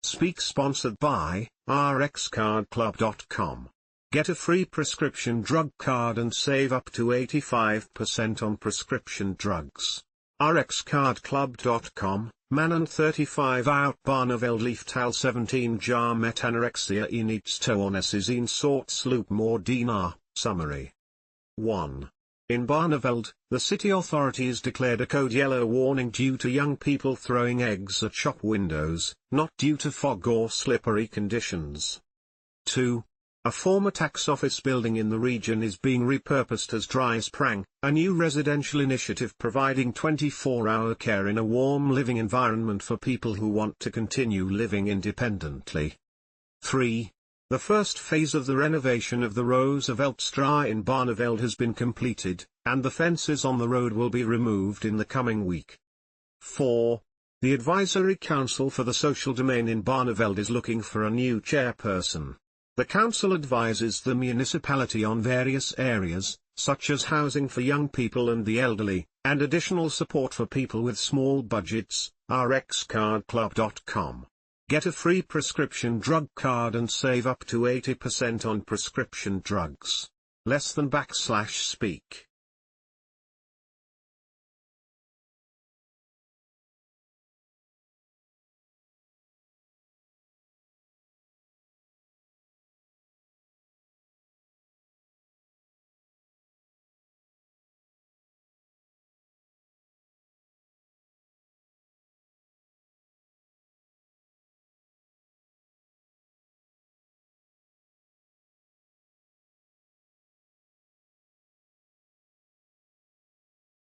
Speak sponsored by rxcardclub.com. Get a free prescription drug card and save up to 85% on prescription drugs. rxcardclub.com. Manon 35 out Barneveld Leeft Tal 17 Jaar met Anorexia in Eetstoornis is in Soort Sluipmoordenaar. Summary 1. In Barneveld, the city authorities declared a code yellow warning due to young people throwing eggs at shop windows, not due to fog or slippery conditions. 2. A former tax office building in the region is being repurposed as Driesprang, a new residential initiative providing 24-hour care in a warm living environment for people who want to continue living independently. 3. The first phase of the renovation of the Rooseveltstraat in Barneveld has been completed, and the fences on the road will be removed in the coming week. 4. The Advisory Council for the Social Domain in Barneveld is looking for a new chairperson. The council advises the municipality on various areas, such as housing for young people and the elderly, and additional support for people with small budgets. rxcardclub.com. Get a free prescription drug card and save up to 80% on prescription drugs. Less than /speak.